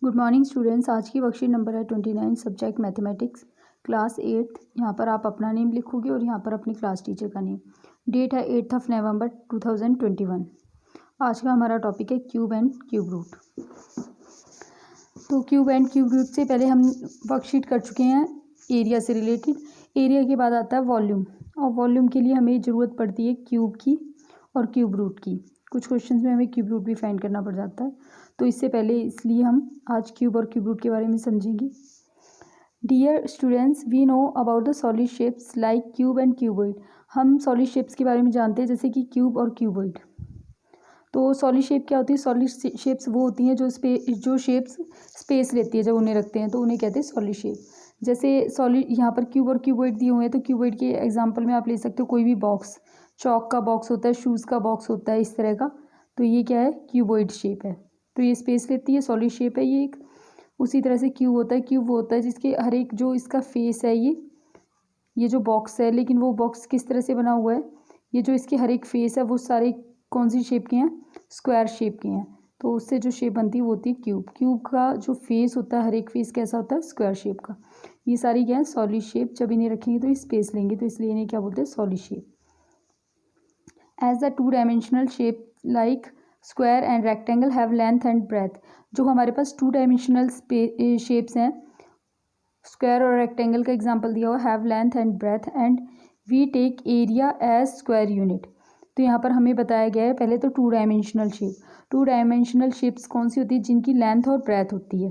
Good morning students. आज की worksheet number है 29, सब्जेक्ट मैथमेटिक्स, क्लास 8। यहाँ पर आप अपना नेम लिखोगे और यहाँ पर अपनी क्लास टीचर का नेम। डेट है 8 नवंबर 2021। आज का हमारा टॉपिक है क्यूब एंड क्यूब रूट। तो क्यूब एंड क्यूब रूट से पहले हम वर्कशीट कर चुके हैं एरिया से रिलेटेड। एरिया के बाद आता है वॉल्यूम, और वॉल्यूम के लिए हमें ज़रूरत पड़ती है क्यूब की और क्यूब रूट की। कुछ क्वेश्चंस में हमें क्यूब रूट भी फाइंड करना पड़ जाता है, तो इससे पहले इसलिए हम आज क्यूब और क्यूब रूट के बारे में समझेंगे। Dear students, we know about the solid shapes like cube and cuboid. हम सॉलिड शेप्स के बारे में जानते हैं, जैसे कि क्यूब और क्यूबॉइड। तो सॉलिड शेप क्या होती है? सॉलिड शेप्स वो होती हैं जो शेप्स स्पेस लेती है, जब उन्हें रखते हैं तो उन्हें कहते हैं सॉलिड शेप। जैसे सॉलिड यहाँ पर क्यूब और क्यूबॉइड दिए हुए हैं, तो क्यूबॉइड के एग्जांपल में आप ले सकते हो कोई भी बॉक्स। चौक का बॉक्स होता है, शूज़ का बॉक्स होता है, इस तरह का। तो ये क्या है? क्यूबॉइड शेप है। तो ये स्पेस लेती है, सॉलिड शेप है ये एक। उसी तरह से क्यूब होता है। क्यूब वो होता है जिसके हर एक जो इसका फेस है, ये जो बॉक्स है, लेकिन वो बॉक्स किस तरह से बना हुआ है? ये जो इसके हर एक फेस है वो सारे कौन सी शेप के हैं? स्क्वायर शेप के हैं। तो उससे जो शेप बनती है वो होती है क्यूब। क्यूब का जो फेस होता है, हर एक फेस कैसा होता है? स्क्वायर शेप का। ये सारी क्या है? Solid shape. जब इन्हें रखेंगे तो स्पेस लेंगे, तो इसलिए इन्हें क्या बोलते हैं? Solid shape. As the 2 dimensional shape like square and rectangle have length and breadth. जो हमारे पास 2 डायमेंशनल शेप्स हैं, स्क्वायर और रेक्टेंगल का एग्जांपल दिया हुआ, have length and breadth and we take area as square unit. तो यहाँ पर हमें बताया गया है पहले तो 2 डायमेंशनल शेप। 2 डायमेंशनल शेप्स कौन सी होती है? जिनकी लेंथ और ब्रेथ होती है।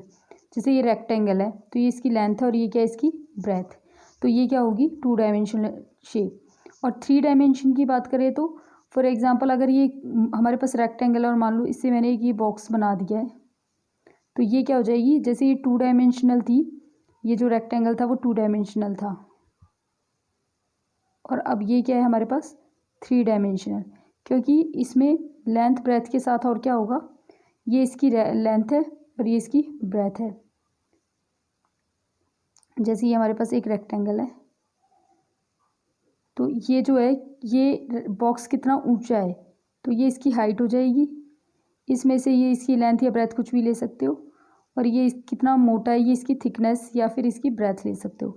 जैसे ये रेक्टेंगल है तो ये इसकी लेंथ है और ये क्या है? इसकी ब्रेथ। तो ये क्या होगी? 2 डायमेंशनल शेप। और 3 डायमेंशन की बात करें तो फॉर एग्जाम्पल अगर ये हमारे पास रेक्टेंगल और मान लो इससे मैंने एक ये बॉक्स बना दिया है, तो ये क्या हो जाएगी? जैसे ये 2 डायमेंशनल थी, ये जो रेक्टेंगल था वो 2 डायमेंशनल था, और अब ये क्या है हमारे पास? 3 डायमेंशनल। क्योंकि इसमें लेंथ ब्रेथ के साथ और क्या होगा? ये इसकी लेंथ है और ये इसकी ब्रेथ है। जैसे ये हमारे पास एक रेक्टेंगल है, तो ये जो है ये बॉक्स कितना ऊंचा है, तो ये इसकी हाइट हो जाएगी। इसमें से ये इसकी लेंथ या ब्रेथ कुछ भी ले सकते हो। और ये कितना मोटा है, ये इसकी थिकनेस या फिर इसकी ब्रेथ ले सकते हो।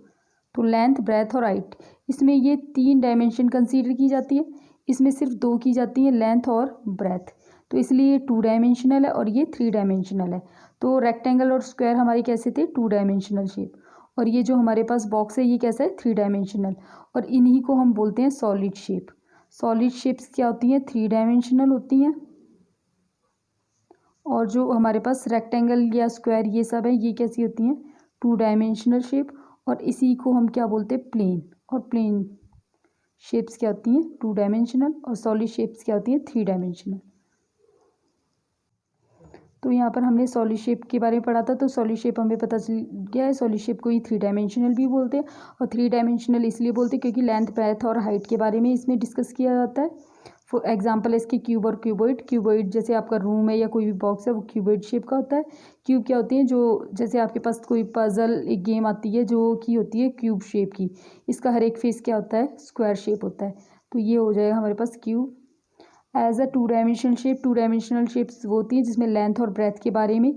तो लेंथ, ब्रेथ और हाइट, इसमें ये 3 डायमेंशन कंसीडर की जाती है। इसमें सिर्फ 2 की जाती है, लेंथ और ब्रेथ। तो इसलिए ये 2 डायमेंशनल है और ये 3 डायमेंशनल है। तो रेक्टेंगल और स्क्वायर हमारे कैसे थे? 2 डायमेंशनल शेप। और ये जो हमारे पास बॉक्स है ये कैसा है? 3 डायमेंशनल। और इन्हीं को हम बोलते हैं सॉलिड शेप। सॉलिड शेप्स क्या होती हैं? 3 डायमेंशनल होती हैं। और जो हमारे पास रेक्टेंगल या स्क्वायर ये सब है, ये कैसी होती हैं? 2 डायमेंशनल शेप। और इसी को हम क्या बोलते हैं? प्लेन। और प्लेन शेप्स क्या होती हैं? 2 डायमेंशनल। और सॉलिड शेप्स क्या होती हैं? 3 डायमेंशनल। तो यहाँ पर हमने सॉलिड शेप के बारे में पढ़ा था, तो सॉलिड शेप हमें पता चल गया है। सॉलिड शेप को ही 3 डायमेंशनल भी बोलते हैं। और 3 डायमेंशनल इसलिए बोलते हैं क्योंकि लेंथ, ब्रेथ और हाइट के बारे में इसमें डिस्कस किया जाता है। फॉर एग्जाम्पल है इसके क्यूब और क्यूबॉइड। क्यूबॉइड जैसे आपका रूम है या कोई भी बॉक्स है, वो क्यूबॉइड शेप का होता है। क्यूब क्या होती है? जो जैसे आपके पास कोई पजल एक गेम आती है जो की होती है क्यूब शेप की, इसका हर एक फेस क्या होता है? स्क्वायर शेप होता है। तो ये हो जाएगा हमारे पास cube. As a 2 dimensional shape, 2 dimensional shapes वो होती हैं जिसमें लेंथ और ब्रेथ के बारे में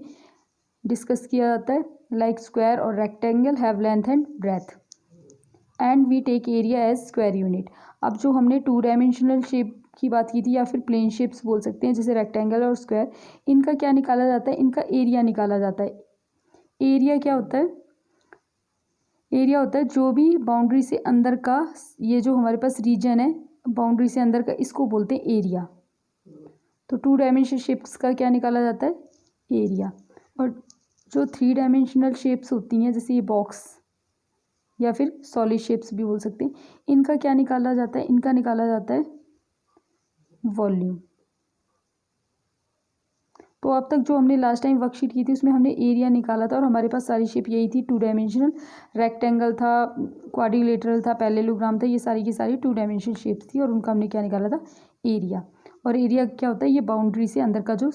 डिस्कस किया जाता है। लाइक स्क्वायर और rectangle have length and breadth and we take area as square unit. अब जो हमने 2 डायमेंशनल शेप की बात की थी, या फिर प्लेन शेप्स बोल सकते हैं, जैसे रेक्टेंगल और स्क्वायर, इनका क्या निकाला जाता है? इनका एरिया निकाला जाता है। एरिया क्या होता है? एरिया होता है जो भी बाउंड्री से अंदर का, ये जो हमारे पास रीजन है बाउंड्री से अंदर का, इसको बोलते हैं एरिया। तो 2 डायमेंशनल शेप्स का क्या निकाला जाता है? एरिया। और जो 3 डायमेंशनल शेप्स होती हैं, जैसे ये बॉक्स या फिर सॉलिड शेप्स भी बोल सकते हैं, इनका क्या निकाला जाता है? इनका निकाला जाता है वॉल्यूम। तो अब तक जो हमने लास्ट टाइम वर्कशीट की थी उसमें हमने एरिया निकाला था, और हमारे पास सारी शेप यही थी 2 डायमेंशनल। रेक्टेंगल था, क्वाड्रिलेटरल था, पैरेललोग्राम था, ये सारी की सारी 2 डायमेंशनल शेप्स थी, और उनका हमने क्या निकाला था? एरिया। और एरिया क्या होता है? ये बाउंड्री से अंदर का जो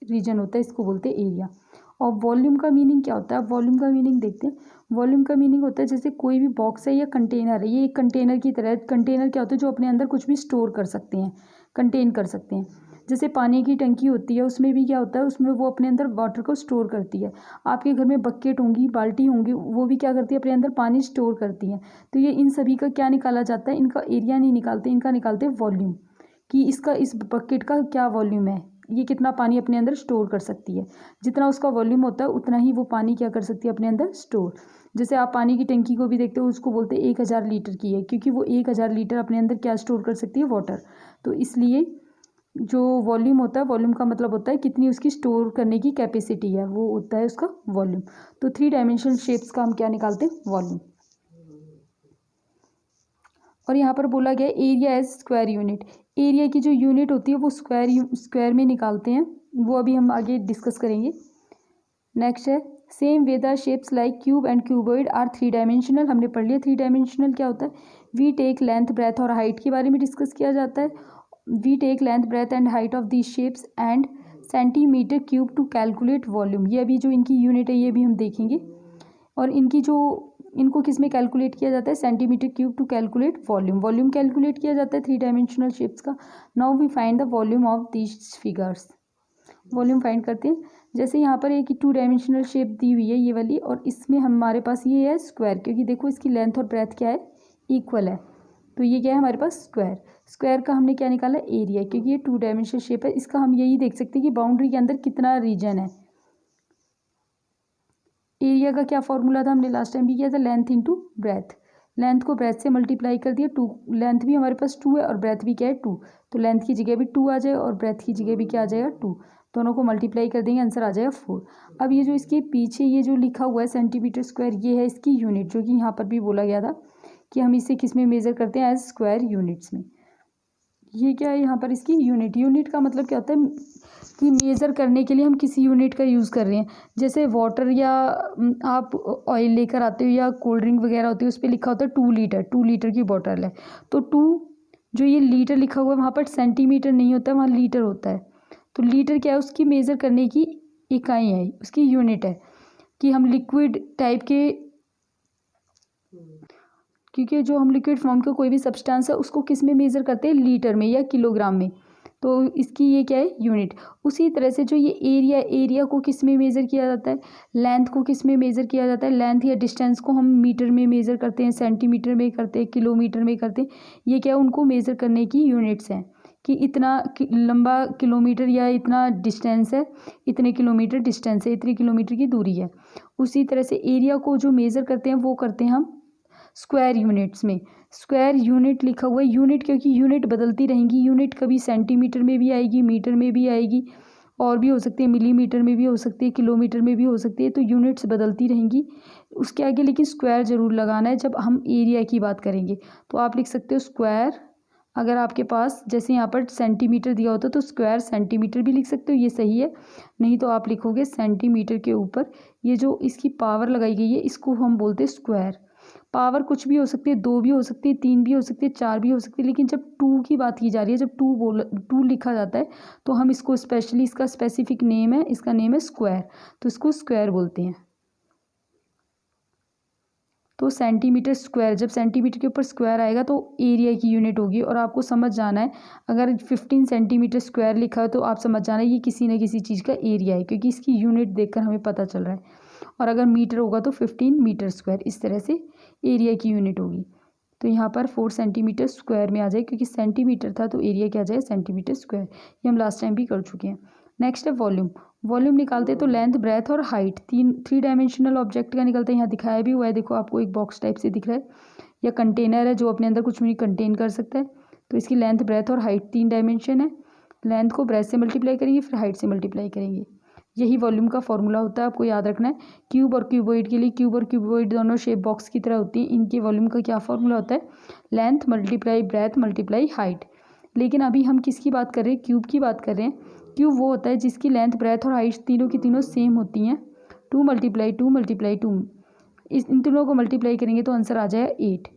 रीजन होता है इसको बोलते हैं एरिया। और वॉल्यूम का मीनिंग क्या होता है? वॉल्यूम का मीनिंग देखते हैं। वॉल्यूम का मीनिंग होता है जैसे कोई भी बॉक्स है या कंटेनर है, ये एक कंटेनर की तरह है। कंटेनर क्या होता है? जो अपने अंदर कुछ भी स्टोर कर सकते हैं, कंटेन कर सकते हैं। जैसे पानी की टंकी होती है, उसमें भी क्या होता है, उसमें वो अपने अंदर वाटर को स्टोर करती है। आपके घर में बकेट होंगी, बाल्टी होंगी, वो भी क्या करती है, अपने अंदर पानी स्टोर करती हैं। तो ये इन सभी का क्या निकाला जाता है, इनका एरिया नहीं निकालते, इनका निकालते वॉल्यूम, कि इसका इस बकेट का क्या वॉल्यूम है, ये कितना पानी अपने अंदर स्टोर कर सकती है। जितना उसका वॉल्यूम होता है उतना ही वो पानी क्या कर सकती है अपने अंदर स्टोर। जैसे आप पानी की टंकी को भी देखते हो, उसको बोलते हैं 1000 लीटर की है, क्योंकि वो 1000 लीटर अपने अंदर क्या स्टोर कर सकती है, वाटर। तो इसलिए जो वॉल्यूम होता है, वॉल्यूम का मतलब होता है कितनी उसकी स्टोर करने की कैपेसिटी है, वो होता है उसका वॉल्यूम। तो 3 डायमेंशनल शेप्स का हम क्या निकालते हैं, वॉल्यूम। और यहाँ पर बोला गया area as square unit. Area की जो यूनिट होती है वो स्क्वायर में निकालते हैं, वो अभी हम आगे डिस्कस करेंगे। नेक्स्ट है same way the shapes like cube and cuboid are 3 dimensional. हमने पढ़ लिया 3 डायमेंशनल क्या होता है। वी टेक लेंथ, ब्रेथ और हाइट के बारे में डिस्कस किया जाता है। We take length, breadth and height of these shapes and centimetre cube to calculate volume. ये अभी जो इनकी यूनिट है ये भी हम देखेंगे। और इनको किस में कैलकुलेट किया जाता है, centimetre cube to calculate volume. Volume calculate किया जाता है 3 डायमेंशनल शेप्स का। Now we find the volume of these figures. Volume find करते हैं। जैसे यहाँ पर एक 2 डायमेंशनल शेप दी हुई है ये वाली, और इसमें हमारे पास ये है स्क्वायर, क्योंकि देखो इसकी लेंथ और ब्रेथ क्या है, इक्वल है। तो ये क्या है हमारे पास, स्क्वायर। स्क्वायर का हमने क्या निकाला, एरिया, क्योंकि ये 2 डायमेंशनल शेप है। इसका हम यही देख सकते हैं कि बाउंड्री के अंदर कितना रीजन है। एरिया का क्या फॉर्मूला था, हमने लास्ट टाइम भी किया था, लेंथ इंटू ब्रेथ। लेंथ को ब्रेथ से मल्टीप्लाई कर दिया, 2, लेंथ भी हमारे पास 2 है और ब्रेथ भी क्या है 2। तो लेंथ की जगह भी 2 आ जाए और ब्रेथ की जगह भी क्या आ जाएगा 2। दोनों को मल्टीप्लाई कर देंगे, आंसर आ जाएगा 4। अब ये जो इसके पीछे ये जो लिखा हुआ है सेंटीमीटर स्क्वायर, ये है इसकी यूनिट, जो कि यहाँ पर भी बोला गया था कि हम इसे किस में मेज़र करते हैं, एज स्क्वायर यूनिट्स में। ये क्या है यहाँ पर इसकी यूनिट। यूनिट का मतलब क्या होता है कि मेज़र करने के लिए हम किसी यूनिट का यूज़ कर रहे हैं। जैसे वाटर या आप ऑयल लेकर आते हो या कोल्ड ड्रिंक वगैरह होती है, उस पर लिखा होता है 2 लीटर, 2 लीटर की बॉटल है। तो 2 जो ये लीटर लिखा हुआ है वहाँ पर सेंटीमीटर नहीं होता है, वहाँ लीटर होता है। तो लीटर क्या है, उसकी मेज़र करने की इकाई है, उसकी यूनिट है कि हम लिक्विड टाइप के, क्योंकि जो हम लिक्विड फॉर्म का कोई भी सब्सटेंस है उसको किस में मेज़र करते हैं, लीटर में या किलोग्राम में। तो इसकी ये क्या है, यूनिट। उसी तरह से जो ये एरिया को किस में मेज़र किया जाता है, लेंथ को किस में मेज़र किया जाता है। लेंथ या डिस्टेंस को हम मीटर में मेज़र करते हैं, सेंटीमीटर में करते हैं, किलोमीटर में करते हैं। ये क्या है, उनको मेज़र करने की यूनिट्स हैं कि इतना लंबा किलोमीटर या इतना डिस्टेंस है, इतने किलोमीटर डिस्टेंस है, इतने किलोमीटर की दूरी है। उसी तरह से एरिया को जो मेज़र करते हैं वो करते हैं हम स्क्वायर यूनिट्स में। स्क्वायर यूनिट लिखा हुआ है, यूनिट क्योंकि यूनिट बदलती रहेंगी। यूनिट कभी सेंटीमीटर में भी आएगी, मीटर में भी आएगी, और भी हो सकती है, मिलीमीटर में भी हो सकती है, किलोमीटर में भी हो सकती है। तो यूनिट्स बदलती रहेंगी। उसके आगे लेकिन स्क्वायर ज़रूर लगाना है जब हम एरिया की बात करेंगे। तो आप लिख सकते हो स्क्वायर, अगर आपके पास जैसे यहाँ पर सेंटीमीटर दिया होता तो स्क्वायर सेंटीमीटर भी लिख सकते हो, ये सही है। नहीं तो आप लिखोगे सेंटीमीटर के ऊपर ये जो इसकी पावर लगाई गई है इसको हम बोलते हैं स्क्वायर। पावर कुछ भी हो सकती है, 2 भी हो सकती है, 3 भी हो सकती है, 4 भी हो सकती है, लेकिन जब 2 की बात की जा रही है, जब 2 लिखा जाता है तो हम इसको स्पेशली, इसका स्पेसिफिक नेम है, इसका नेम है स्क्वायर, तो इसको स्क्वायर बोलते हैं। तो सेंटीमीटर स्क्वायर, जब सेंटीमीटर के ऊपर स्क्वायर आएगा तो एरिया की यूनिट होगी। और आपको समझ जाना है, अगर 15 सेंटीमीटर स्क्वायर लिखा है तो आप समझ जाना है ये किसी न किसी चीज़ का एरिया है, क्योंकि इसकी यूनिट देखकर हमें पता चल रहा है। और अगर मीटर होगा तो 15 मीटर स्क्वायर, इस तरह से एरिया की यूनिट होगी। तो यहाँ पर 4 सेंटीमीटर स्क्वायर में आ जाए, क्योंकि सेंटीमीटर था तो एरिया क्या आ जाए, सेंटीमीटर स्क्वायर। ये हम लास्ट टाइम भी कर चुके हैं। नेक्स्ट है वॉल्यूम। वॉल्यूम निकालते हैं तो लेंथ, ब्रेथ और हाइट, 3 डायमेंशनल ऑब्जेक्ट का निकलता है। यहाँ दिखाया भी हुआ है, देखो आपको एक बॉक्स टाइप से दिख रहा है, या कंटेनर है जो अपने अंदर कुछ भी कंटेन कर सकता है। तो इसकी लेंथ, ब्रेथ और हाइट 3 डायमेंशन है। लेंथ को ब्रेथ से मल्टीप्लाई करेंगे, फिर हाइट से मल्टीप्लाई करेंगे। यही वॉल्यूम का फॉर्मूला होता है, आपको याद रखना है। क्यूब और क्यूबॉइड के लिए, क्यूब और क्यूबॉइड दोनों शेप बॉक्स की तरह होती है, इनके वॉल्यूम का क्या फॉर्मूला होता है, length multiply breath multiply height. लेकिन अभी हम किसकी बात कर रहे हैं, क्यूब की बात कर रहे हैं। क्यूब वो होता है जिसकी लेंथ, ब्रेथ और हाइट तीनों की तीनों सेम होती हैं। 2 मल्टीप्लाई 2 मल्टीप्लाई 2, इन तीनों को मल्टीप्लाई करेंगे तो आंसर आ जाएगा 8।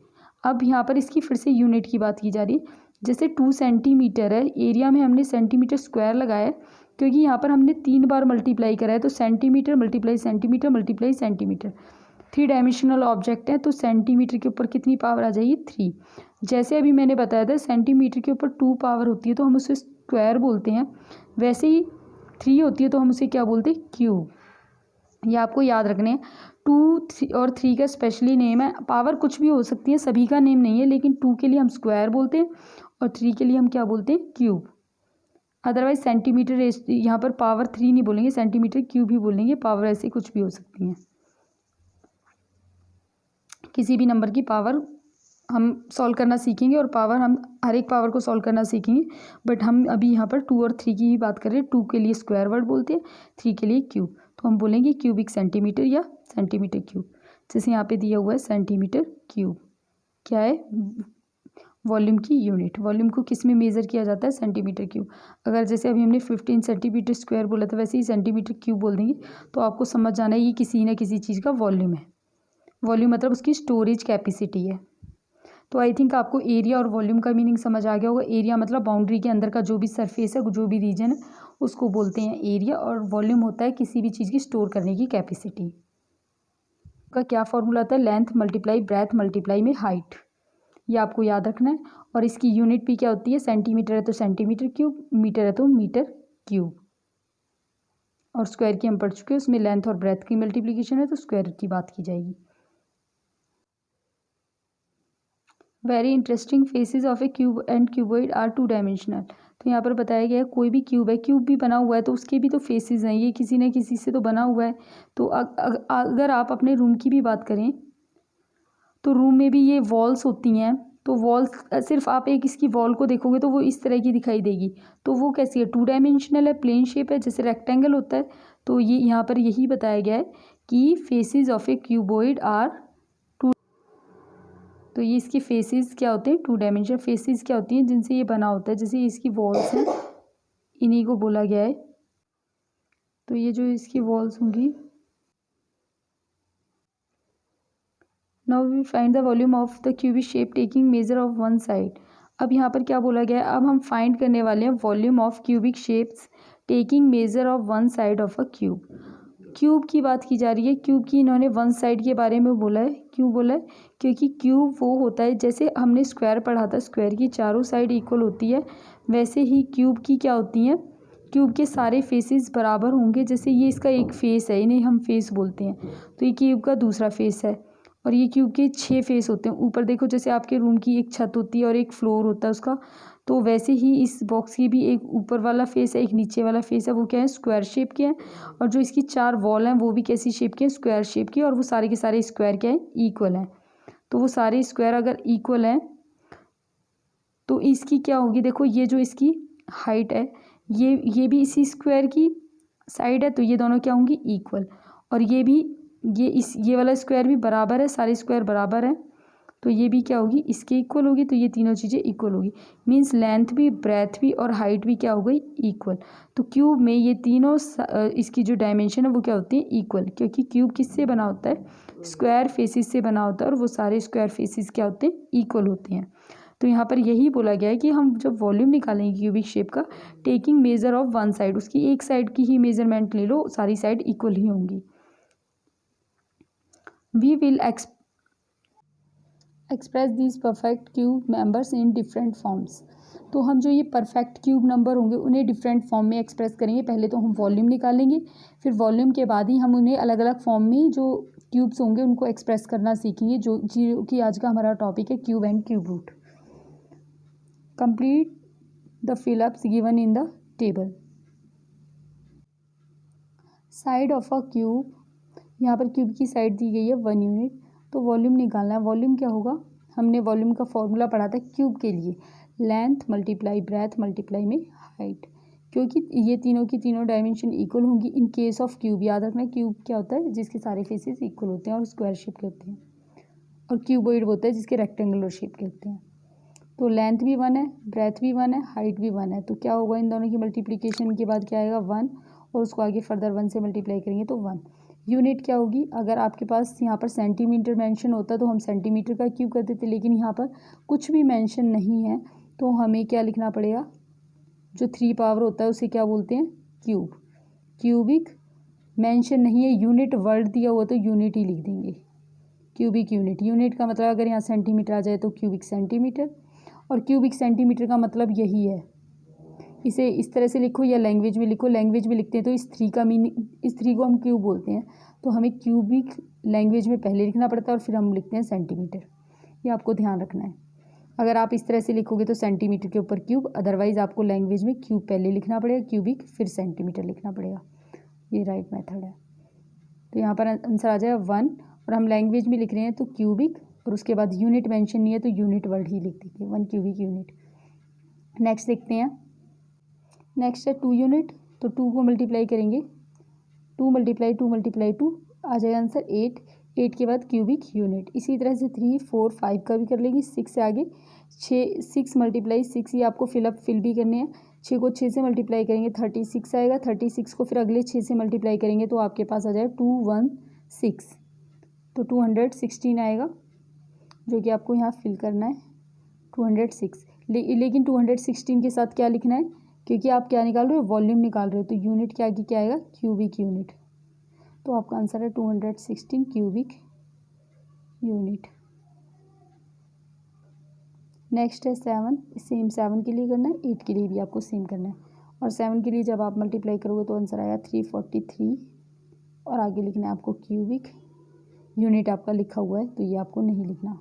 अब यहाँ पर इसकी फिर से यूनिट की बात की जा रही है। जैसे 2 सेंटीमीटर है, एरिया में हमने सेंटीमीटर स्क्वायर लगाया है, क्योंकि यहाँ पर हमने 3 बार मल्टीप्लाई करा है। तो centimetre multiply centimetre multiply centimetre, 3 dimensional object है तो सेंटीमीटर के ऊपर कितनी पावर आ जाएगी 3। जैसे अभी मैंने बताया था सेंटीमीटर के ऊपर 2 पावर होती है तो हम उसे स्क्वायर बोलते हैं, वैसे ही 3 होती है तो हम उसे क्या बोलते हैं क्यूब। ये आपको याद रखने हैं। 2 और 3 का स्पेशली नेम है, पावर कुछ भी हो सकती है, सभी का नेम नहीं है, लेकिन 2 के लिए हम स्क्वायर बोलते हैं और 3 के लिए हम क्या बोलते हैं क्यूब। अदरवाइज सेंटीमीटर यहाँ पर पावर 3 नहीं बोलेंगे, सेंटीमीटर क्यूब ही बोलेंगे, पावर ऐसे कुछ भी हो सकती है। किसी भी नंबर की पावर हम सॉल्व करना सीखेंगे और पावर हम हर एक पावर को सॉल्व करना सीखेंगे, बट हम अभी यहाँ पर 2 और 3 की ही बात कर रहे हैं। 2 के लिए स्क्वायर वर्ड बोलते हैं, 3 के लिए क्यूब, तो हम बोलेंगे क्यूबिक सेंटीमीटर या सेंटीमीटर क्यूब। जैसे यहाँ पे दिया हुआ है सेंटीमीटर क्यूब, क्या है वॉल्यूम की यूनिट। वॉल्यूम को किस में मेज़र किया जाता है सेंटीमीटर क्यूब। अगर जैसे अभी हमने 15 सेंटीमीटर स्क्वायर बोला था, वैसे ही सेंटीमीटर क्यूब बोल देंगे तो आपको समझ जाना है ये किसी न किसी चीज़ का वॉल्यूम है। वॉल्यूम मतलब उसकी स्टोरेज कैपेसिटी है। तो आई थिंक आपको एरिया और वॉल्यूम का मीनिंग समझ आ गया होगा। एरिया मतलब बाउंड्री के अंदर का जो भी सरफेस है, जो भी रीजन है, उसको बोलते हैं एरिया, और वॉल्यूम होता है किसी भी चीज़ की स्टोर करने की कैपेसिटी का। क्या फॉर्मूला होता है, लेंथ मल्टीप्लाई ब्रेथ मल्टीप्लाई में हाइट, ये आपको याद रखना है। और इसकी यूनिट भी क्या होती है, सेंटीमीटर है तो सेंटीमीटर क्यूब, मीटर है तो मीटर क्यूब, और स्क्वायर की हम पढ़ चुके हैं, उसमें लेंथ और ब्रेथ की मल्टीप्लिकेशन है तो स्क्वायर की बात की जाएगी। Very interesting faces of a cube and cuboid are 2 dimensional. तो यहाँ पर बताया गया है कोई भी क्यूब है, क्यूब भी बना हुआ है तो उसके भी तो फेसेस हैं, ये किसी न किसी से तो बना हुआ है। तो अगर आप अपने रूम की भी बात करें तो रूम में भी ये वॉल्स होती हैं, तो वॉल्स सिर्फ आप एक इसकी वॉल को देखोगे तो वो इस तरह की दिखाई देगी, तो वो कैसी है 2 डायमेंशनल है, प्लेन शेप है, जैसे रेक्टेंगल होता है। तो ये यहाँ पर यही बताया गया है कि faces of a cuboid are 2। तो ये इसके फेसेस क्या होते हैं 2 डायमेंशनल फेसेस क्या होती हैं जिनसे ये बना होता है, जैसे इसकी वॉल्स हैं, इन्हीं को बोला गया है। तो ये जो इसकी वॉल्स होंगी, now we find the volume of the cubic shape taking measure of one side. अब यहाँ पर क्या बोला गया है, अब हम फाइंड करने वाले हैं volume of cubic shapes taking measure of one side of a cube. Cube की बात की जा रही है, क्यूब की इन्होंने वन साइड के बारे में बोला है। क्यों बोला है, क्योंकि क्यूब वो होता है, जैसे हमने स्क्वायर पढ़ा था, स्क्वायर की चारों साइड इक्वल होती है, वैसे ही क्यूब की क्या होती हैं, क्यूब के सारे फेसेस बराबर होंगे। जैसे ये इसका एक फेस है, इन्हें हम फेस बोलते हैं, तो ये क्यूब का दूसरा फेस है, और ये क्यूब के 6 फेस होते हैं। ऊपर देखो जैसे आपके रूम की एक छत होती है और एक फ्लोर होता है उसका, तो वैसे ही इस बॉक्स की भी एक ऊपर वाला फेस है, एक नीचे वाला फेस है, वो क्या है स्क्वायर शेप के हैं। और जो इसकी 4 वॉल हैं वो भी कैसी शेप के हैं, स्क्वायर शेप की, और वो सारे के सारे स्क्वायर क्या है इक्वल हैं। तो वो सारे स्क्वायर अगर इक्वल हैं तो इसकी क्या होगी, देखो ये जो इसकी हाइट है, ये भी इसी स्क्वायर की साइड है, तो ये दोनों क्या होंगी इक्वल। और ये भी ये वाला स्क्वायर भी बराबर है, सारे स्क्वायर बराबर हैं, तो ये भी क्या होगी इसके इक्वल होगी। तो ये तीनों चीज़ें इक्वल होगी, मीन्स लेंथ भी, ब्रेथ भी और हाइट भी क्या हो गई इक्वल। तो क्यूब में ये तीनों इसकी जो डायमेंशन है वो क्या होती है इक्वल, क्योंकि क्यूब किससे बना होता है, स्क्वायर फेसिस से बना होता है, और वो सारे स्क्वायर फेसिस क्या होते हैं इक्वल होते हैं। तो यहाँ पर यही बोला गया है कि हम जब वॉल्यूम निकालेंगे क्यूबिक शेप का, taking measure of one side, उसकी एक साइड की ही मेजरमेंट ले लो, सारी साइड इक्वल ही होंगी। We will express this perfect cube members in different forms. तो हम जो ये परफेक्ट क्यूब नंबर होंगे उन्हें डिफरेंट फॉर्म में एक्सप्रेस करेंगे। पहले तो हम वॉल्यूम निकालेंगे, फिर वॉल्यूम के बाद ही हम उन्हें अलग अलग फॉर्म में जो क्यूब्स होंगे उनको एक्सप्रेस करना सीखेंगे, जो कि आज का हमारा टॉपिक है cube and cube root. Complete the fill ups given in the table. Side of a cube, यहाँ पर क्यूब की साइड दी गई है 1 यूनिट। तो वॉल्यूम निकालना है, वॉल्यूम क्या होगा, हमने वॉल्यूम का फॉर्मूला पढ़ा था क्यूब के लिए, लेंथ मल्टीप्लाई ब्रेथ मल्टीप्लाई में हाइट, क्योंकि ये तीनों की तीनों डायमेंशन इक्वल होंगी इन केस ऑफ क्यूब। याद रखना क्यूब क्या होता है, जिसके सारे फेसेस इक्वल होते हैं और स्क्वायर शेप के होते हैं, और क्यूबॉइड होता है जिसके रेक्टेंगुलर शेप के होते हैं। तो लेंथ भी 1 है, ब्रेथ भी 1 है, हाइट भी 1 है, तो क्या होगा इन दोनों की मल्टीप्लिकेशन के बाद क्या आएगा 1, और उसको आगे फर्दर 1 से मल्टीप्लाई करेंगे तो 1। यूनिट क्या होगी, अगर आपके पास यहाँ पर सेंटीमीटर मेंशन होता तो हम सेंटीमीटर का क्यूब कर देते, लेकिन यहाँ पर कुछ भी मेंशन नहीं है तो हमें क्या लिखना पड़ेगा, जो 3 पावर होता है उसे क्या बोलते हैं क्यूब। क्यूबिक मेंशन नहीं है, यूनिट वर्ड दिया हुआ तो यूनिट ही लिख देंगे। Cubic unit. यूनिट का मतलब अगर यहाँ सेंटीमीटर आ जाए तो क्यूबिक सेंटीमीटर, और क्यूबिक सेंटीमीटर का मतलब यही है। इसे इस तरह से लिखो या लैंग्वेज में लिखो। लैंग्वेज में लिखते हैं तो इस 3 का मीनिंग, इस 3 को हम क्यूब बोलते हैं, तो हमें क्यूबिक लैंग्वेज में पहले लिखना पड़ता है और फिर हम लिखते हैं सेंटीमीटर। ये आपको ध्यान रखना है। अगर आप इस तरह से लिखोगे तो सेंटीमीटर के ऊपर क्यूब, अदरवाइज आपको लैंग्वेज में क्यूब पहले लिखना पड़ेगा, क्यूबिक फिर सेंटीमीटर लिखना पड़ेगा। ये राइट मेथड है। तो यहाँ पर आंसर आ जाएगा 1, और हम लैंग्वेज में लिख रहे हैं तो क्यूबिक, और उसके बाद यूनिट मेंशन नहीं है तो यूनिट वर्ड ही लिख दीजिए, 1 क्यूबिक यूनिट। नेक्स्ट देखते हैं। नेक्स्ट है 2 यूनिट। तो 2 को मल्टीप्लाई करेंगे, 2 × 2 × 2 आ जाएगा आंसर 8। 8 के बाद क्यूबिक यूनिट। इसी तरह से 3, 4, 5 का भी कर लेंगे। 6 से आगे 6 × 6 ये आपको फिल भी करने हैं। 6 को 6 से मल्टीप्लाई करेंगे 36 आएगा। 36 को फिर अगले 6 से मल्टीप्लाई करेंगे तो आपके पास आ जाएगा 216, तो 216 आएगा, जो कि आपको यहाँ फिल करना है 206। लेकिन 216 के साथ क्या लिखना है, क्योंकि आप क्या निकाल रहे हो, वॉल्यूम निकाल रहे हो, तो यूनिट क्या की क्या आएगा, क्यूबिक यूनिट। तो आपका आंसर है 216 क्यूबिक यूनिट। नेक्स्ट है 7। सेम 7 के लिए करना है, 8 के लिए भी आपको सेम करना है। और 7 के लिए जब आप मल्टीप्लाई करोगे तो आंसर आएगा 343, और आगे लिखना है आपको क्यूबिक यूनिट। आपका लिखा हुआ है तो ये आपको नहीं लिखना।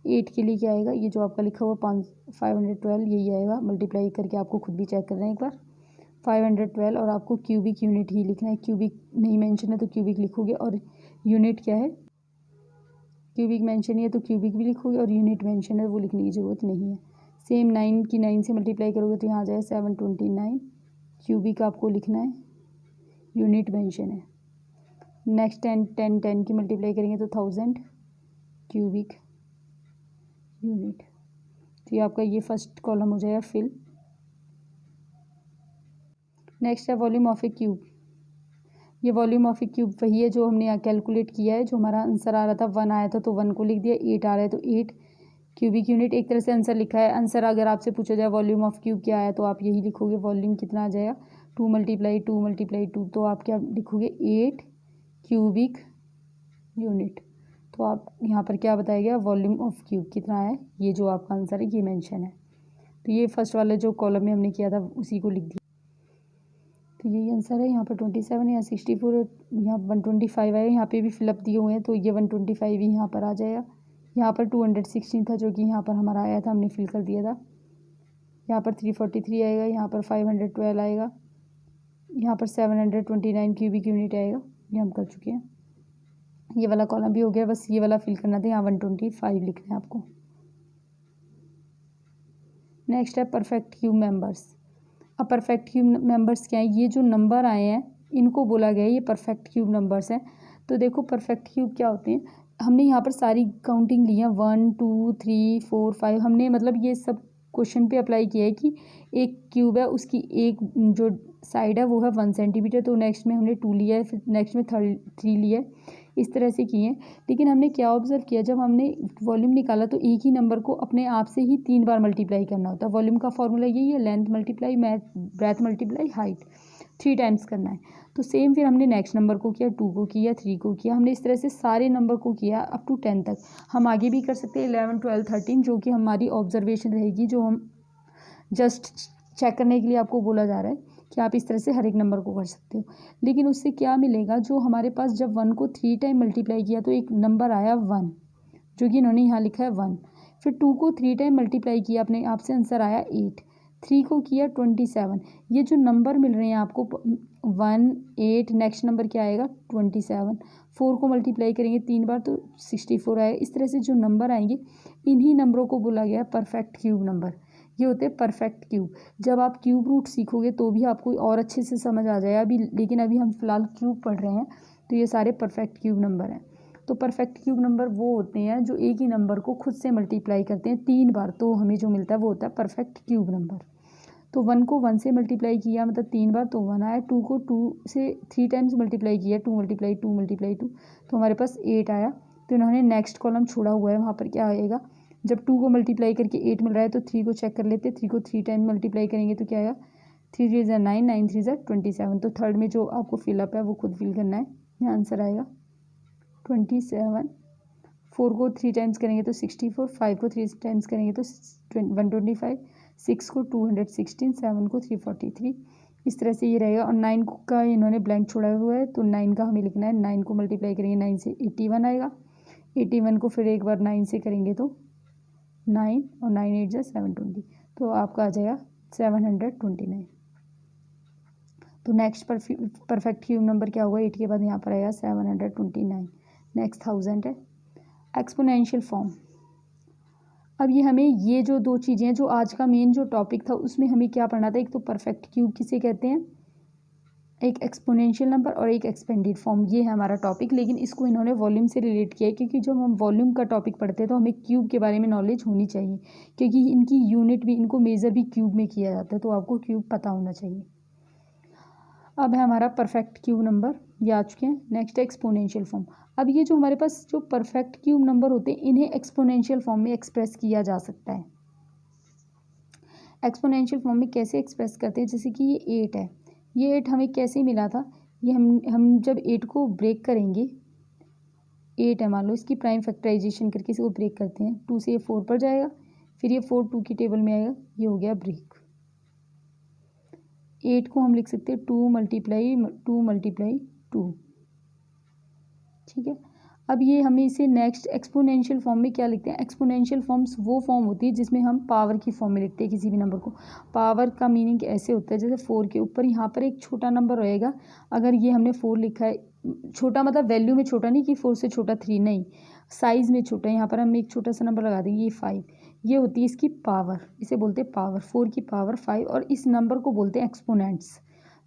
8 के लिए क्या आएगा, ये जो आपका लिखा हुआ 512 यही आएगा। मल्टीप्लाई करके आपको खुद भी चेक करना है एक बार। 512, और आपको क्यूबिक यूनिट ही लिखना है। क्यूबिक नहीं मेंशन है तो क्यूबिक लिखोगे, और यूनिट क्या है, क्यूबिक मेंशन है तो क्यूबिक भी लिखोगे, और यूनिट मेंशन है वो लिखने की ज़रूरत नहीं है। सेम 9 की 9 से मल्टीप्लाई करोगे तो यहाँ आ जाए 729। क्यूबिक आपको लिखना है, यूनिट मेंशन है। नेक्स्ट 10 की मल्टीप्लाई करेंगे तो 1000 क्यूबिक यूनिट। तो ये आपका ये फर्स्ट कॉलम हो जाएगा फिल। नेक्स्ट है वॉल्यूम ऑफ ए क्यूब। ये वॉल्यूम ऑफ ए क्यूब वही है जो हमने यहाँ कैलकुलेट किया है। जो हमारा आंसर आ रहा था 1 आया था तो 1 को लिख दिया, 8 आ रहा है तो 8 क्यूबिक यूनिट। एक तरह से आंसर लिखा है। आंसर अगर आपसे पूछा जाए वॉल्यूम ऑफ क्यूब क्या है तो आप यही लिखोगे, वॉल्यूम कितना आ जाएगा 2 × 2 × 2, तो आप क्या लिखोगे 8 क्यूबिक यूनिट। तो आप यहाँ पर क्या बताया गया, वॉल्यूम ऑफ क्यूब कितना है, ये जो आपका आंसर है ये मेंशन है। तो ये फर्स्ट वाले जो कॉलम में हमने किया था उसी को लिख दिया। तो यही आंसर है। यहाँ पर 27, यहाँ 64, यहाँ 125 आया। यहाँ पे भी फिलअप दिए हुए हैं तो ये 125 ही यहाँ पर आ जाएगा। यहाँ पर 216 था जो कि यहाँ पर हमारा आया था, हमने फिल कर दिया था। यहाँ पर 343 आएगा, यहाँ पर 512 आएगा, यहाँ पर 729 क्यूबिक यूनिट आएगा। ये हम कर चुके हैं। ये वाला कॉलम भी हो गया, बस ये वाला फिल करना था। यहाँ 125 लिखना है आपको। नेक्स्ट है परफेक्ट क्यूब मेंबर्स। अब परफेक्ट क्यूब मेंबर्स क्या है, ये जो नंबर आए हैं इनको बोला गया है ये परफेक्ट क्यूब नंबर्स हैं। तो देखो परफेक्ट क्यूब क्या होते हैं, हमने यहाँ पर सारी काउंटिंग ली है 1 2 3 4 5। हमने मतलब ये सब क्वेश्चन पे अप्लाई किया है कि एक क्यूब है उसकी एक जो साइड है वो है 1 सेंटीमीटर, तो नेक्स्ट में हमने 2 लिया है, फिर नेक्स्ट में 3 लिया है, इस तरह से किए हैं। लेकिन हमने क्या ऑब्जर्व किया, जब हमने वॉल्यूम निकाला तो एक ही नंबर को अपने आप से ही 3 बार मल्टीप्लाई करना होता है। वॉल्यूम का फॉर्मूला यही है, length multiply breath multiply height, 3 times करना है। तो सेम फिर हमने नेक्स्ट नंबर को किया, 2 को किया, 3 को किया। हमने इस तरह से सारे नंबर को किया अप टू 10 तक। हम आगे भी कर सकते हैं 11 12 13, जो कि हमारी ऑब्जर्वेशन रहेगी, जो हम जस्ट चेक करने के लिए आपको बोला जा रहा है कि आप इस तरह से हर एक नंबर को कर सकते हो। लेकिन उससे क्या मिलेगा, जो हमारे पास जब 1 को 3 टाइम मल्टीप्लाई किया तो एक नंबर आया 1, जो कि इन्होंने यहाँ लिखा है 1। फिर 2 को 3 टाइम मल्टीप्लाई किया अपने आप से, आंसर आया 8। 3 को किया 27। ये जो नंबर मिल रहे हैं आपको 1 8, नेक्स्ट नंबर क्या आएगा 27। 4 को मल्टीप्लाई करेंगे 3 बार तो 64 आएगा। इस तरह से जो नंबर आएंगे इन्हीं नंबरों को बोला गया है परफेक्ट क्यूब नंबर। ये होते हैं परफेक्ट क्यूब। जब आप क्यूब रूट सीखोगे तो भी आपको और अच्छे से समझ आ जाएगा अभी, लेकिन अभी हम फिलहाल क्यूब पढ़ रहे हैं तो ये सारे परफेक्ट क्यूब नंबर हैं। तो परफेक्ट क्यूब नंबर वो होते हैं जो एक ही नंबर को खुद से मल्टीप्लाई करते हैं 3 बार, तो हमें जो मिलता है वो होता है परफेक्ट क्यूब नंबर। तो 1 को 1 से मल्टीप्लाई किया मतलब 3 बार तो 1 आया। 2 को 2 से 3 टाइम्स मल्टीप्लाई किया, 2 × 2 × 2, तो हमारे पास 8 आया। तो इन्होंने नेक्स्ट कॉलम छोड़ा हुआ है, वहाँ पर क्या आएगा, जब 2 को मल्टीप्लाई करके 8 मिल रहा है तो 3 को चेक कर लेते हैं। 3 को 3 टाइम मल्टीप्लाई करेंगे तो क्या आएगा, 3 3 ज़ा 9, 9 3 ज़ा 27। तो थर्ड में जो आपको फिलअप है वो खुद फिल करना है। यहाँ आंसर आएगा 27, 4 को 3 टाइम्स करेंगे तो 64, 5 को 3 टाइम्स करेंगे तो 125, 6 को 216, 7 को 343। इस तरह से ये रहेगा। और 9 का इन्होंने ब्लैंक छोड़ा हुआ है तो 9 का हमें लिखना है। 9 को मल्टीप्लाई करेंगे 9 से 81 आएगा। 81 को फिर एक बार 9 से करेंगे तो 9 और 9 8 जा 720, तो आपका आ जाएगा 729। तो नेक्स्ट परफेक्ट क्यूब नंबर क्या होगा? 8 के बाद यहाँ पर आएगा 729। नेक्स्ट 1000 है। Exponential form. अब ये हमें ये जो दो चीज़ें हैं, जो आज का मेन जो टॉपिक था उसमें हमें क्या पढ़ना था? एक तो परफेक्ट क्यूब किसे कहते हैं, एक एक्सपोनेंशियल नंबर और एक एक्सपेंडेड फॉर्म। ये है हमारा टॉपिक, लेकिन इसको इन्होंने वॉल्यूम से रिलेट किया है, क्योंकि जब हम वॉल्यूम का टॉपिक पढ़ते हैं तो हमें क्यूब के बारे में नॉलेज होनी चाहिए, क्योंकि इनकी यूनिट भी, इनको मेज़र भी क्यूब में किया जाता है, तो आपको क्यूब पता होना चाहिए। अब है हमारा परफेक्ट क्यूब नंबर, ये आ चुके हैं। नेक्स्ट है एक्सपोनेंशियल फॉर्म। अब ये जो हमारे पास जो परफेक्ट क्यूब नंबर होते हैं, इन्हें एक्सपोनेंशियल फॉर्म में एक्सप्रेस किया जा सकता है। एक्सपोनेंशियल फॉर्म में कैसे एक्सप्रेस करते हैं? जैसे कि ये 8 है, ये 8 हमें कैसे मिला था? ये हम जब 8 को ब्रेक करेंगे, 8 है मान लो, इसकी प्राइम फैक्टराइजेशन करके इसको ब्रेक करते हैं, 2 से ये 4 पर जाएगा, फिर ये 4 2 की टेबल में आएगा, ये हो गया ब्रेक। 8 को हम लिख सकते हैं 2 मल्टीप्लाई 2। ठीक है। अब ये हमें इसे नेक्स्ट एक्सपोनेंशियल फॉर्म में क्या लिखते हैं? एक्सपोनेंशियल फॉर्म्स वो फॉर्म होती है जिसमें हम पावर की फॉर्म में लिखते हैं किसी भी नंबर को। पावर का मीनिंग ऐसे होता है, जैसे 4 के ऊपर यहाँ पर एक छोटा नंबर रहेगा। अगर ये हमने 4 लिखा है, छोटा मतलब वैल्यू में छोटा नहीं कि 4 से छोटा 3 नहीं, साइज़ में छोटा। यहाँ पर हम एक छोटा सा नंबर लगा देंगे, ये 5। ये होती है इसकी पावर, इसे बोलते हैं पावर। 4 की पावर 5, और इस नंबर को बोलते हैं एक्सपोनेंट्स,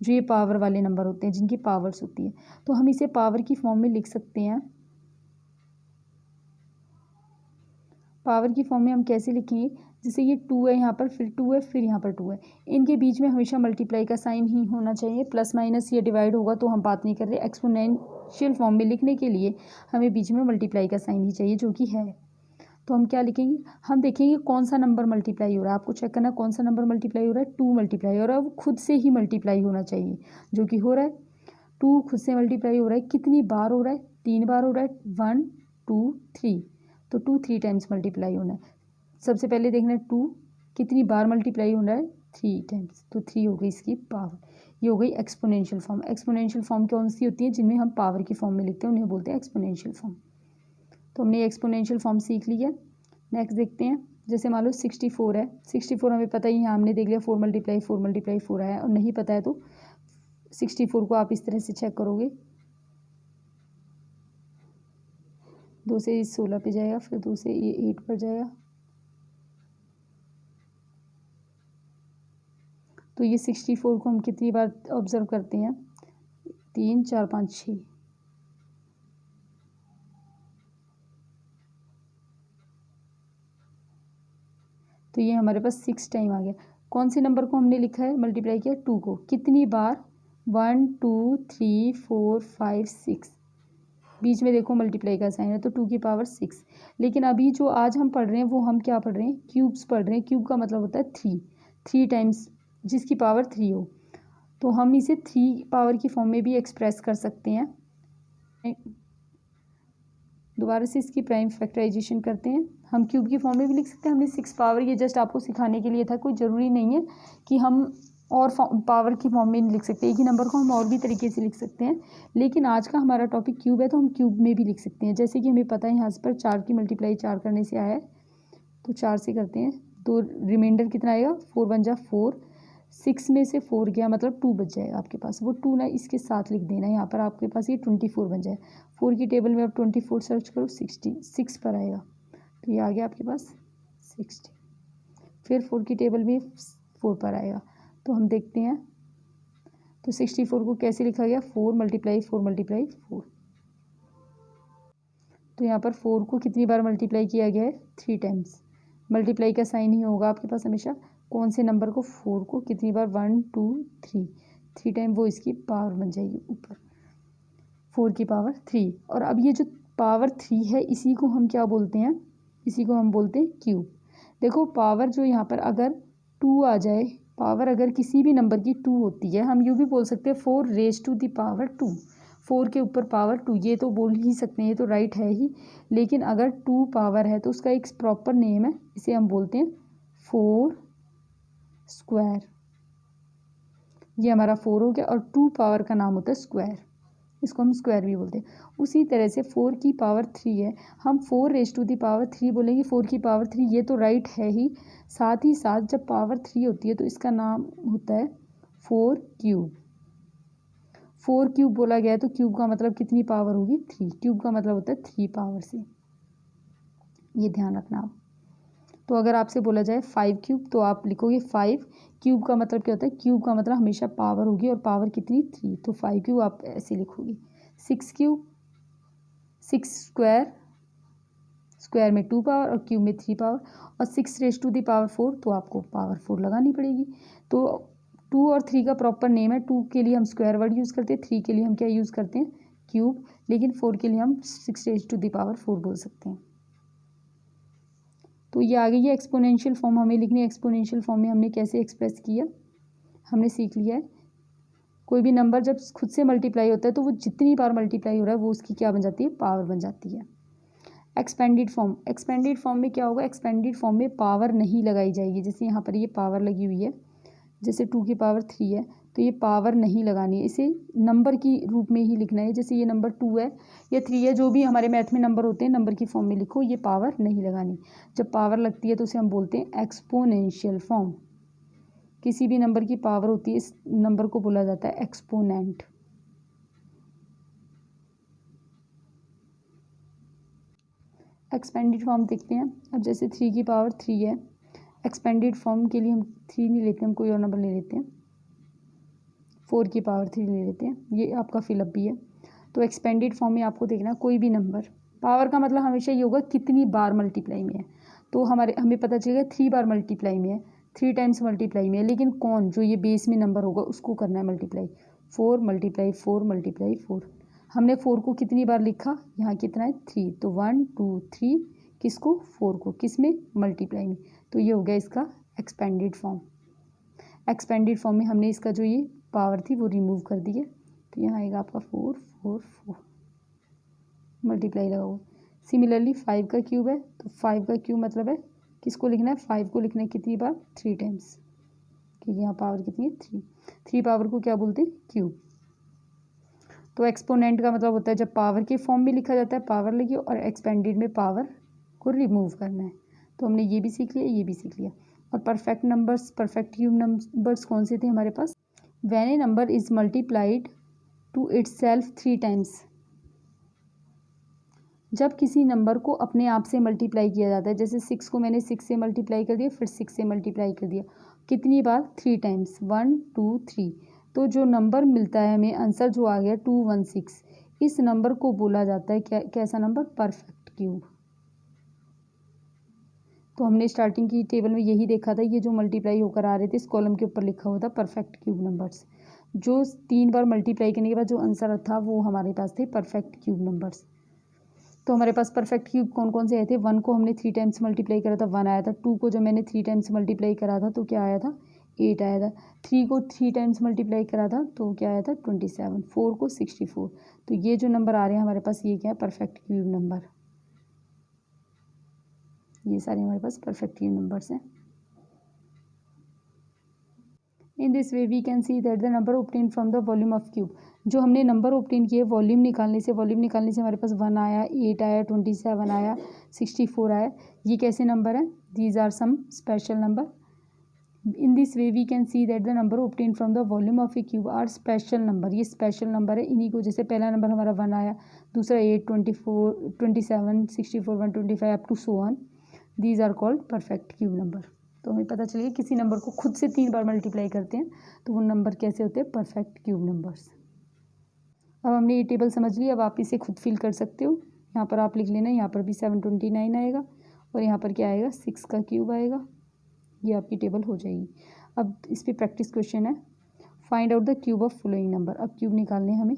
जो ये पावर वाले नंबर होते हैं जिनकी पावर्स होती है। तो हम इसे पावर की फॉर्म में लिख सकते हैं। पावर की फॉर्म में हम कैसे लिखेंगे? जैसे ये 2 है यहाँ पर, फिर 2 है, फिर यहाँ पर 2 है, इनके बीच में हमेशा मल्टीप्लाई का साइन ही होना चाहिए। प्लस माइनस ये डिवाइड होगा तो हम बात नहीं कर रहे। एक्सपोनेंशियल फॉर्म में लिखने के लिए हमें बीच में मल्टीप्लाई का साइन ही चाहिए, जो कि है। तो हम क्या लिखेंगे? हम देखेंगे कौन सा नंबर मल्टीप्लाई हो रहा है। आपको चेक करना कौन सा नंबर मल्टीप्लाई हो रहा है। 2 मल्टीप्लाई हो रहा है, वो खुद से ही मल्टीप्लाई होना चाहिए, जो कि हो रहा है। 2 खुद से मल्टीप्लाई हो रहा है, कितनी बार हो रहा है? 3 बार हो रहा है। 1 2 3, तो 2 3 टाइम्स मल्टीप्लाई होना है। सबसे पहले देखना है 2 कितनी बार मल्टीप्लाई होना है? 3 टाइम्स, तो 3 हो गई इसकी पावर। ये हो गई एक्सपोनेंशियल फॉर्म। एक्सपोनेंशियल फॉर्म कौन सी होती है? जिनमें हम पावर की फॉर्म में लिखते हैं, उन्हें बोलते हैं एक्सपोनेंशियल फॉर्म। तो हमने एक्सपोनेंशियल फॉर्म सीख लिया। नेक्स्ट देखते हैं, जैसे मान लो 64 है। 64 हमें पता ही है, हमने देख लिया 4 मल्टीप्लाई 4 आया। और नहीं पता है तो 64 को आप इस तरह से चेक करोगे, 2 से 16 पे जाएगा, फिर 2 से ये 8 पर जाएगा, तो ये 64 को हम कितनी बार ऑब्जर्व करते हैं? 3 4 5 6। तो ये हमारे पास 6 टाइम आ गया। कौन से नंबर को हमने लिखा है, मल्टीप्लाई किया? 2 को। कितनी बार? 1 2 3 4 5 6। बीच में देखो मल्टीप्लाई का साइन है, तो 2 की पावर 6। लेकिन अभी जो आज हम पढ़ रहे हैं वो हम क्या पढ़ रहे हैं? क्यूब्स पढ़ रहे हैं। क्यूब का मतलब होता है 3 टाइम्स, जिसकी पावर 3 हो। तो हम इसे 3 पावर की फॉर्म में भी एक्सप्रेस कर सकते हैं। दोबारा से इसकी प्राइम फैक्टराइजेशन करते हैं। हम क्यूब की फॉर्म में भी लिख सकते हैं। हमने 6 पावर, ये जस्ट आपको सिखाने के लिए था, कोई ज़रूरी नहीं है कि हम और पावर की फॉर्म में नहीं लिख सकते। एक ही नंबर को हम और भी तरीके से लिख सकते हैं, लेकिन आज का हमारा टॉपिक क्यूब है तो हम क्यूब में भी लिख सकते हैं। जैसे कि हमें पता है यहाँ पर 4 की मल्टीप्लाई 4 करने से आया है, तो 4 से करते हैं, तो रिमाइंडर कितना आएगा? 4 1 जा 4, 6 में से 4 गया मतलब 2 बच जाएगा आपके पास। वो 2 ना इसके साथ लिख देना, यहाँ पर आपके पास ये 24 बन जाए। 4 की टेबल में आप 24 सर्च करो, 6 पर आएगा, तो ये आ गया आपके पास 60। फिर 4 की टेबल में 4 पर आएगा, तो हम देखते हैं, तो 64 को कैसे लिखा गया? 4 मल्टीप्लाई 4। तो यहाँ पर 4 को कितनी बार मल्टीप्लाई किया गया है? 3 टाइम्स। मल्टीप्लाई का साइन ही होगा आपके पास हमेशा। कौन से नंबर को? 4 को कितनी बार? 1 2 3 टाइम, वो इसकी पावर बन जाएगी ऊपर, 4 की पावर 3। और अब ये जो पावर 3 है, इसी को हम क्या बोलते हैं? इसी को हम बोलते हैं क्यूब। देखो पावर जो यहाँ पर अगर 2 आ जाए, पावर अगर किसी भी नंबर की 2 होती है, हम यूँ भी बोल सकते हैं 4 रेज टू द पावर 2। 4 के ऊपर पावर 2, ये तो बोल ही सकते हैं, ये तो राइट है ही, लेकिन अगर 2 पावर है तो उसका एक प्रॉपर नेम है, इसे हम बोलते हैं 4 स्क्वायर। ये हमारा 4 हो गया, और 2 पावर का नाम होता है स्क्वायर, इसको हम स्क्वायर भी बोलते हैं। उसी तरह से 4 की पावर 3 है, हम 4 बोलेंगे, 4 की पावर 3, ये तो राइट है ही, साथ ही साथ जब पावर 3 होती है तो इसका नाम होता है 4 क्यूब। 4 क्यूब बोला गया है तो क्यूब का मतलब कितनी पावर होगी, 3, क्यूब का मतलब होता है 3 पावर से, ये ध्यान रखना आप। तो अगर आपसे बोला जाए 5 क्यूब तो आप लिखोगे 5, क्यूब का मतलब क्या होता है, क्यूब का मतलब हमेशा पावर होगी, और पावर कितनी, 3, तो 5 क्यूब आप ऐसे लिखोगे। 6 क्यूब, 6 स्क्वायर, स्क्वायर में 2 पावर और क्यूब में 3 पावर, और 6 रेज टू द पावर 4, तो आपको पावर 4 लगानी पड़ेगी। तो 2 और 3 का प्रॉपर नेम है, 2 के लिए हम स्क्वायर वर्ड यूज़ करते हैं, 3 के लिए हम क्या यूज़ करते हैं, क्यूब, लेकिन 4 के लिए हम 6 रेज टू द पावर 4 बोल सकते हैं। तो ये आ गई है एक्सपोनेंशियल फॉर्म, हमें लिखनी है। एक्सपोनेंशियल फॉर्म में हमने कैसे एक्सप्रेस किया, हमने सीख लिया है। कोई भी नंबर जब खुद से मल्टीप्लाई होता है तो वो जितनी बार मल्टीप्लाई हो रहा है वो उसकी क्या बन जाती है, पावर बन जाती है। एक्सपेंडेड फॉर्म, एक्सपेंडेड फॉर्म में क्या होगा, एक्सपेंडेड फॉर्म में पावर नहीं लगाई जाएगी। जैसे यहाँ पर ये पावर लगी हुई है, जैसे 2 की पावर 3 है, तो ये पावर नहीं लगानी है, इसे नंबर की रूप में ही लिखना है। जैसे ये नंबर 2 है या 3 है, जो भी हमारे मैथ में नंबर होते हैं, नंबर की फॉर्म में लिखो, ये पावर नहीं लगानी। जब पावर लगती है तो उसे हम बोलते हैं एक्सपोनेंशियल फॉर्म। किसी भी नंबर की पावर होती है, इस नंबर को बोला जाता है एक्सपोनेंट। एक्सपेंडेड फॉर्म देखते हैं। अब जैसे 3 की पावर 3 है, एक्सपेंडेड फॉर्म के लिए हम 3 नहीं लेते, हम कोई और नंबर ले लेते हैं, 4 की पावर 3 ले लेते हैं, ये आपका फिलअप भी है। तो एक्सपेंडेड फॉर्म में आपको देखना कोई भी नंबर, पावर का मतलब हमेशा ये होगा कितनी बार मल्टीप्लाई में है। तो हमें पता चलेगा 3 बार मल्टीप्लाई में है, 3 टाइम्स मल्टीप्लाई में है, लेकिन कौन, जो ये बेस में नंबर होगा उसको करना है मल्टीप्लाई। 4 मल्टीप्लाई 4 मल्टीप्लाई 4, हमने 4 को कितनी बार लिखा, यहाँ कितना है 3, तो 1 2 3, किसको, 4 को, किस में, मल्टीप्लाई में। तो ये हो गया इसका एक्सपेंडेड फॉर्म। एक्सपेंडेड फॉर्म में हमने इसका जो ये पावर थी वो रिमूव कर दी है, तो यहाँ आएगा आपका 4 4 4 मल्टीप्लाई लगाओ। सिमिलरली 5 का क्यूब है, तो 5 का क्यूब मतलब है किसको लिखना है, 5 को लिखना है कितनी बार, 3 टाइम्स, क्योंकि यहाँ पावर कितनी है, 3, 3 पावर को क्या बोलते हैं, क्यूब। तो एक्सपोनेंट का मतलब होता है जब पावर के फॉर्म में लिखा जाता है, पावर लगी, और एक्सपेंडेड में पावर को रिमूव करना है। तो हमने ये भी सीख लिया, ये भी सीख लिया। और perfect numbers, perfect cube numbers कौन से थे हमारे पास, when a number is multiplied to itself 3 times, जब किसी नंबर को अपने आप से मल्टीप्लाई किया जाता है। जैसे 6 को मैंने 6 से मल्टीप्लाई कर दिया, फिर 6 से मल्टीप्लाई कर दिया, कितनी बार, 3 टाइम्स, 1 2 3, तो जो नंबर मिलता है हमें, आंसर जो आ गया 216, इस नंबर को बोला जाता है क्या, कैसा नंबर, परफेक्ट क्यूब। तो हमने स्टार्टिंग की टेबल में यही देखा था, ये जो मल्टीप्लाई होकर आ रहे थे, इस कॉलम के ऊपर लिखा हुआ था परफेक्ट क्यूब नंबर्स, जो 3 बार मल्टीप्लाई करने के बाद जो आंसर था वो हमारे पास थे परफेक्ट क्यूब नंबर्स। तो हमारे पास परफेक्ट क्यूब कौन कौन से आए थे, 1 को हमने 3 टाइम्स मल्टीप्लाई करा था, 1 आया था। 2 को जब मैंने 3 टाइम्स मल्टीप्लाई करा था तो क्या आया था, 8 आया था। 3 को 3 टाइम्स मल्टीप्लाई करा था तो क्या आया था, 27। 4 को 64। तो ये जो नंबर आ रहे हैं हमारे पास, ये क्या है, परफेक्ट क्यूब नंबर। ये सारे हमारे पास परफेक्ट क्यूब नंबर्स हैं। In this way we can see that the number obtain from the volume of cube, जो हमने नंबर ऑब्टेन किए वॉल्यूम निकालने से, हमारे पास 1 आया, 8 आया, 27 आया, 64 आया, ये कैसे नंबर है, these are some special number. In this way we can see that the number obtain from the volume of a cube are special number, ये स्पेशल नंबर है। इन्हीं को, जैसे पहला नंबर हमारा 1 आया, दूसरा 8, 24, 27, 64, 125 up to so on, these are called perfect cube number. तो हमें पता चलिए किसी नंबर को खुद से 3 बार मल्टीप्लाई करते हैं तो वो नंबर कैसे होते हैं, परफेक्ट क्यूब नंबर्स। अब हमने ये टेबल समझ ली, अब आप इसे खुद फिल कर सकते हो। यहाँ पर आप लिख लेना, यहाँ पर भी 729 आएगा, और यहाँ पर क्या आएगा, 6 का क्यूब आएगा, ये आपकी टेबल हो जाएगी। अब इस पर प्रैक्टिस क्वेश्चन है, find out the cube of following number. अब क्यूब निकालने हमें,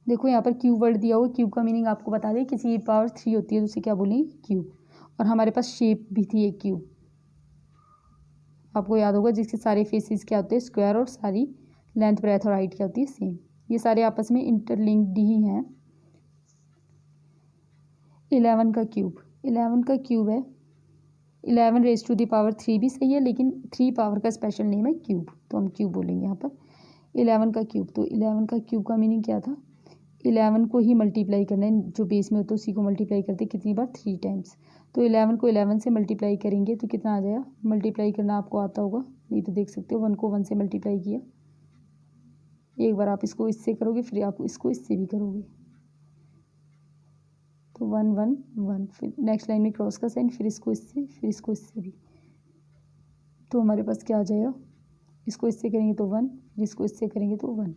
देखो यहाँ पर क्यूब वर्ड दिया हुआ, क्यूब का मीनिंग आपको बता दें, किसी की पावर 3 होती है तो उसे क्या बोलेंगे, क्यूब। और हमारे पास शेप भी थी एक क्यूब, आपको याद होगा, जिसके सारे फेसेस क्या होते हैं, स्क्वायर, और सारी लेंथ ब्रेथ और हाइट क्या होती है, सेम। ये सारे आपस में इंटरलिंक्ड ही हैं। 11 का क्यूब है 11 रेज टू द पावर 3 भी सही है, लेकिन 3 पावर का स्पेशल नेम है क्यूब, तो हम क्यूब बोलेंगे यहाँ पर। 11 का क्यूब, तो 11 का क्यूब का मीनिंग क्या था? 11 को ही मल्टीप्लाई करना है, जो बेस में होता है उसी को मल्टीप्लाई करते कितनी बार? 3 टाइम्स। तो 11 को 11 से मल्टीप्लाई करेंगे तो कितना आ जाएगा? मल्टीप्लाई करना आपको आता होगा, नहीं तो देख सकते हो 1 को 1 से मल्टीप्लाई किया। एक बार आप इसको इससे करोगे, फिर आप इसको इससे भी करोगे, तो 1 1 1, फिर नेक्स्ट लाइन में क्रॉस का साइन, फिर इसको इससे, फिर इसको इससे भी, तो हमारे पास क्या आ जाएगा? इसको इससे करेंगे तो 1, फिर इसको इससे करेंगे तो 1,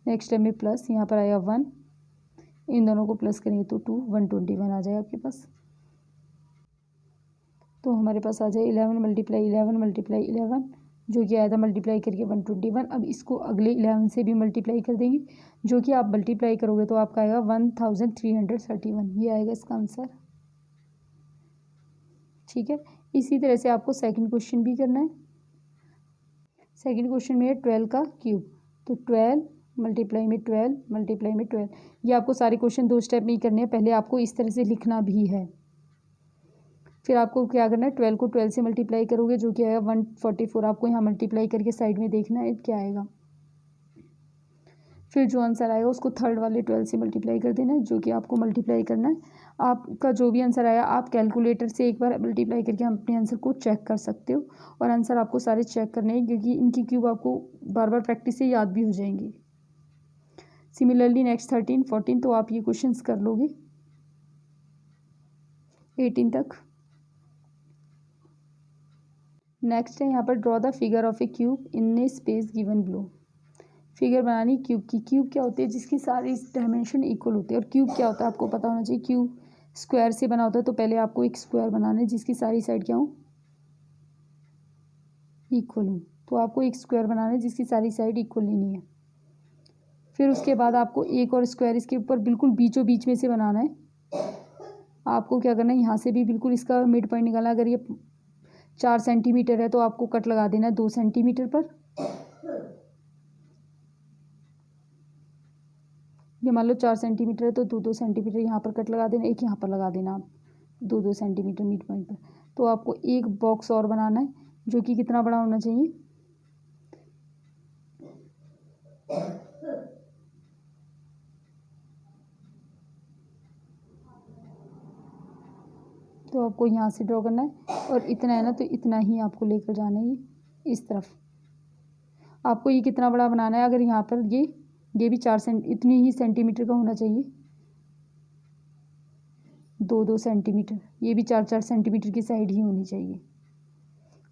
नेक्स्ट टाइम में प्लस, यहाँ पर आया 1, इन दोनों को प्लस करेंगे तो 2, 121 आ जाएगा आपके पास। तो हमारे पास आ जाए 11 मल्टीप्लाई 11 जो कि आया था मल्टीप्लाई करके 121। अब इसको अगले 11 से भी मल्टीप्लाई कर देंगे, जो कि आप मल्टीप्लाई करोगे तो आपका आएगा 1331, ये आएगा इसका आंसर। ठीक है, इसी तरह से आपको सेकंड क्वेश्चन भी करना है। सेकंड क्वेश्चन में है 12 का क्यूब, तो 12 मल्टीप्लाई में 12, ये आपको सारे क्वेश्चन 2 स्टेप में ही करने हैं। पहले आपको इस तरह से लिखना भी है, फिर आपको क्या करना है? 12 को 12 से मल्टीप्लाई करोगे, जो कि आएगा 144, आपको यहाँ मल्टीप्लाई करके साइड में देखना है क्या आएगा। फिर जो आंसर आएगा उसको थर्ड वाले 12 से मल्टीप्लाई कर देना है, जो कि आपको मल्टीप्लाई करना है। आपका जो भी आंसर आया आप कैलकुलेटर से एक बार मल्टीप्लाई करके अपने आंसर को चेक कर सकते हो, और आंसर आपको सारे चेक करने हैं, क्योंकि इनकी क्यूब आपको बार बार प्रैक्टिस से याद भी हो जाएंगी। सिमिलरली नेक्स्ट 13 14, तो आप ये क्वेश्चन कर लोगे 18 तक। नेक्स्ट है यहाँ पर draw the figure of a cube in A space given below. Figure बनानी क्यूब की। क्यूब क्या होती है? जिसकी सारी डायमेंशन इक्वल होते हैं। और क्यूब क्या होता है आपको पता होना चाहिए। क्यूब स्क्वायर से बना होता है, तो पहले आपको एक स्क्वायर बनाना है जिसकी सारी साइड क्या हो? इक्वल हो। तो आपको एक स्क्वायर बनाना है जिसकी सारी साइड इक्वल लेनी है। फिर उसके बाद आपको एक और स्क्वायर इसके ऊपर बिल्कुल बीचों बीच में से बनाना है। आपको क्या करना है? यहाँ से भी बिल्कुल इसका मिड पॉइंट निकालना। अगर ये 4 सेंटीमीटर है तो आपको कट लगा देना है 2 सेंटीमीटर पर। ये मान लो 4 सेंटीमीटर है तो 2 सेंटीमीटर यहाँ पर कट लगा देना, एक यहाँ पर लगा देना आप 2 सेंटीमीटर मिड पॉइंट पर। तो आपको एक बॉक्स और बनाना है, जो कि कितना बड़ा होना चाहिए? तो आपको यहाँ से ड्रॉ करना है, और इतना है ना तो इतना ही आपको लेकर जाना है ये इस तरफ। आपको ये कितना बड़ा बनाना है? अगर यहाँ पर ये भी 4 इतनी ही सेंटीमीटर का होना चाहिए, 2 सेंटीमीटर। ये भी 4 सेंटीमीटर की साइड ही होनी चाहिए।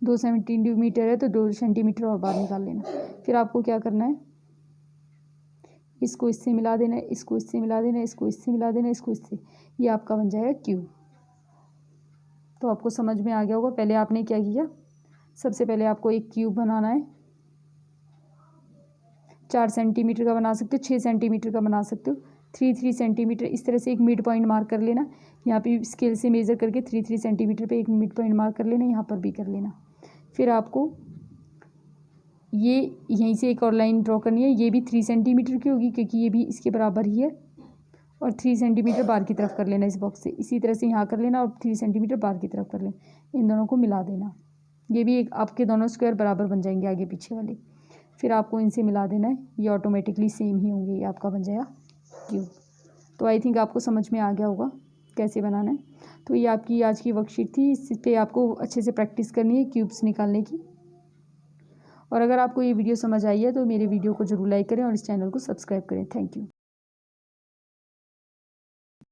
2 सेंटीमीटर है तो 2 सेंटीमीटर और बाहर निकाल लेना। फिर आपको क्या करना है? इसको इससे मिला देना है, इसको इससे मिला देना है, इसको इससे मिला देना है, इसको इससे। ये आपका बन जाएगा क्यूब। तो आपको समझ में आ गया होगा। पहले आपने क्या किया? सबसे पहले आपको एक क्यूब बनाना है। 4 सेंटीमीटर का बना सकते हो, 6 सेंटीमीटर का बना सकते हो, 3 सेंटीमीटर। इस तरह से एक मिड पॉइंट मार्क कर लेना। यहाँ पे स्केल से मेज़र करके 3 सेंटीमीटर पे एक मिड पॉइंट मार्क कर लेना, यहाँ पर भी कर लेना। फिर आपको ये यहीं से एक और लाइन ड्रॉ करनी है। ये भी 3 सेंटीमीटर की होगी, क्योंकि ये भी इसके बराबर ही है। और 3 सेंटीमीटर बाहर की तरफ कर लेना इस बॉक्स से। इसी तरह से यहाँ कर लेना और 3 सेंटीमीटर बाहर की तरफ कर लेना। इन दोनों को मिला देना। ये भी एक आपके दोनों स्क्वायर बराबर बन जाएंगे आगे पीछे वाले। फिर आपको इनसे मिला देना है, ये ऑटोमेटिकली सेम ही होंगे, ये आपका बन जाएगा क्यूब। तो आई थिंक आपको समझ में आ गया होगा कैसे बनाना है। तो ये आपकी आज की वर्कशीट थी। इस पे आपको अच्छे से प्रैक्टिस करनी है क्यूब्स निकालने की। और अगर आपको ये वीडियो समझ आई है तो मेरे वीडियो को जरूर लाइक करें और इस चैनल को सब्सक्राइब करें। Thank you.